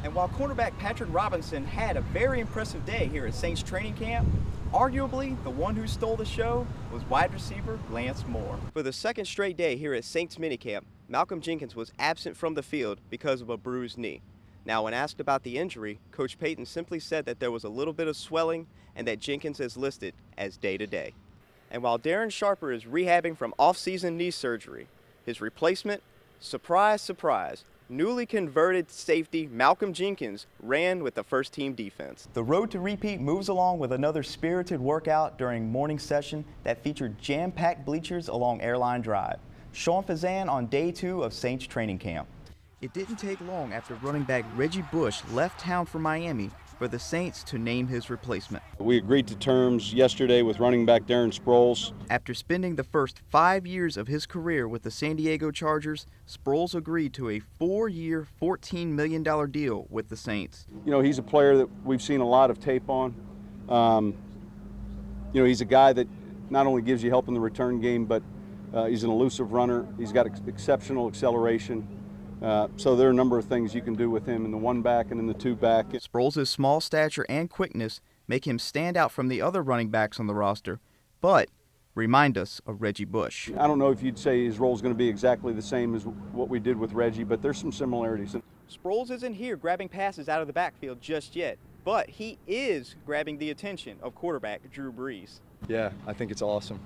And while cornerback Patrick Robinson had a very impressive day here at Saints training camp, arguably the one who stole the show was wide receiver Lance Moore. For the second straight day here at Saints minicamp, Malcolm Jenkins was absent from the field because of a bruised knee. Now, when asked about the injury, Coach Payton simply said that there was a little bit of swelling and that Jenkins is listed as day-to-day. And while Darren Sharper is rehabbing from off-season knee surgery, his replacement, surprise, surprise, newly converted safety Malcolm Jenkins ran with the first-team defense. The road to repeat moves along with another spirited workout during morning session that featured jam-packed bleachers along Airline Drive. Sean Fazan on day 2 of Saints training camp. It didn't take long after running back Reggie Bush left town for Miami for the Saints to name his replacement. We agreed to terms yesterday with running back Darren Sproles. After spending the first 5 years of his career with the San Diego Chargers, Sproles agreed to a 4-year, $14 million deal with the Saints. You know, he's a player that we've seen a lot of tape on. You know, he's a guy that not only gives you help in the return game, but he's an elusive runner. He's got exceptional acceleration. So there are a number of things you can do with him in the one back and in the two back. Sproles' small stature and quickness make him stand out from the other running backs on the roster, but remind us of Reggie Bush. I don't know if you'd say his role is going to be exactly the same as what we did with Reggie, but there's some similarities. Sproles isn't here grabbing passes out of the backfield just yet, but he is grabbing the attention of quarterback Drew Brees. Yeah, I think it's awesome.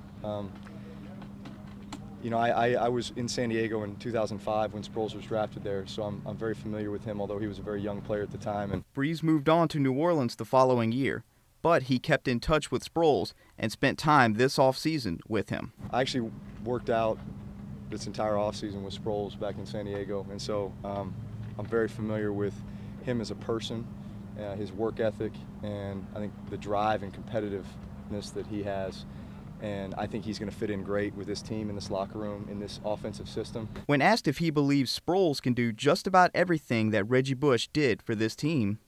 You know, I was in San Diego in 2005 when Sproles was drafted there, so I'm very familiar with him, although he was a very young player at the time. And Brees moved on to New Orleans the following year, but he kept in touch with Sproles and spent time this offseason with him. I actually worked out this entire offseason with Sproles back in San Diego, and so I'm very familiar with him as a person, his work ethic, and I think the drive and competitiveness that he has. And I think he's going to fit in great with this team, in this locker room, in this offensive system. When asked if he believes Sproles can do just about everything that Reggie Bush did for this team,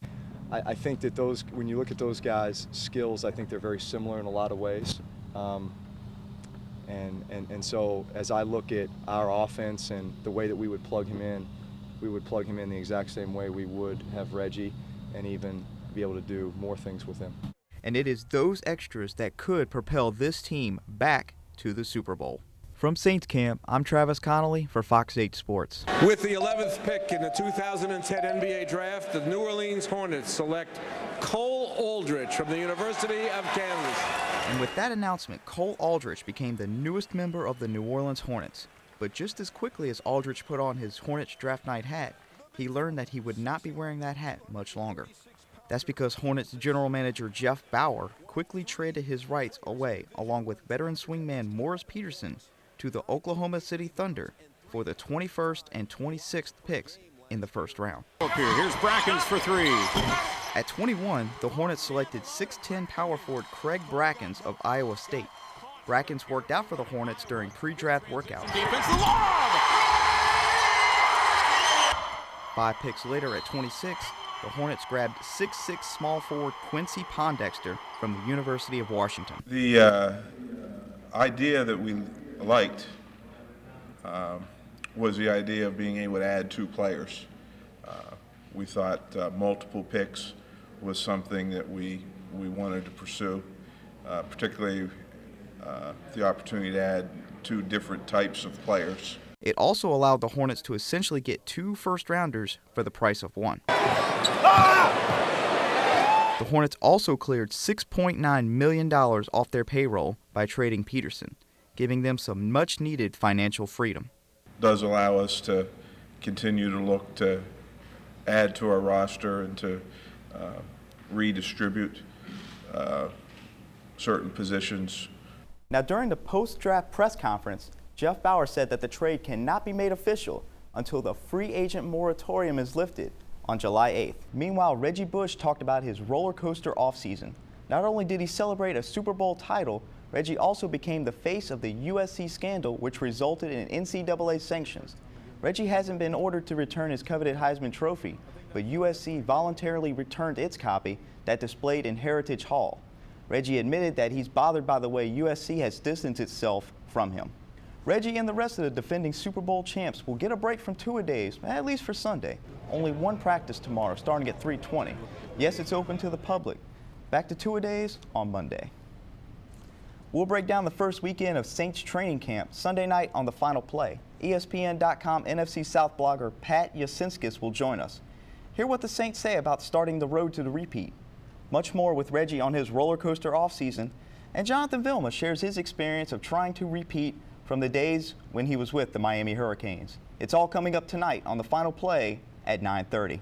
I think that when you look at those guys' skills, I think they're very similar in a lot of ways. And so as I look at our offense and the way that we would plug him in, we would plug him in the exact same way we would have Reggie, and even be able to do more things with him. And it is those extras that could propel this team back to the Super Bowl. From Saints Camp, I'm Travis Connelley for Fox 8 Sports. With the 11th pick in the 2010 NBA Draft, the New Orleans Hornets select Cole Aldrich from the University of Kansas. And with that announcement, Cole Aldrich became the newest member of the New Orleans Hornets. But just as quickly as Aldrich put on his Hornets draft night hat, he learned that he would not be wearing that hat much longer. That's because Hornets general manager Jeff Bauer quickly traded his rights away along with veteran swingman Morris Peterson to the Oklahoma City Thunder for the 21st and 26th picks in the first round. Here's Brackens for 3. At 21, the Hornets selected 6'10" power forward Craig Brackens of Iowa State. Brackens worked out for the Hornets during pre-draft workouts. Defense the lob! 5 picks later at 26, the Hornets grabbed 6'6" small forward Quincy Pondexter from the University of Washington. The idea that we liked was the idea of being able to add 2 players. We thought multiple picks was something that we wanted to pursue, particularly the opportunity to add 2 different types of players. It also allowed the Hornets to essentially get 2 first-rounders for the price of 1. The Hornets also cleared $6.9 million off their payroll by trading Peterson, giving them some much-needed financial freedom. It does allow us to continue to look to add to our roster and to redistribute certain positions. Now, during the post-draft press conference, Jeff Bauer said that the trade cannot be made official until the free agent moratorium is lifted on July 8th. Meanwhile, Reggie Bush talked about his roller coaster offseason. Not only did he celebrate a Super Bowl title, Reggie also became the face of the USC scandal, which resulted in NCAA sanctions. Reggie hasn't been ordered to return his coveted Heisman Trophy, but USC voluntarily returned its copy that displayed in Heritage Hall. Reggie admitted that he's bothered by the way USC has distanced itself from him. Reggie and the rest of the defending Super Bowl champs will get a break from two-a-days, at least for Sunday. Only one practice tomorrow, starting at 3:20. Yes, it's open to the public. Back to two-a-days on Monday. We'll break down the first weekend of Saints training camp Sunday night on The Final Play. ESPN.com NFC South blogger Pat Yasinskis will join us. Hear what the Saints say about starting the road to the repeat. Much more with Reggie on his roller coaster offseason, and Jonathan Vilma shares his experience of trying to repeat from the days when he was with the Miami Hurricanes. It's all coming up tonight on The Final Play at 9:30.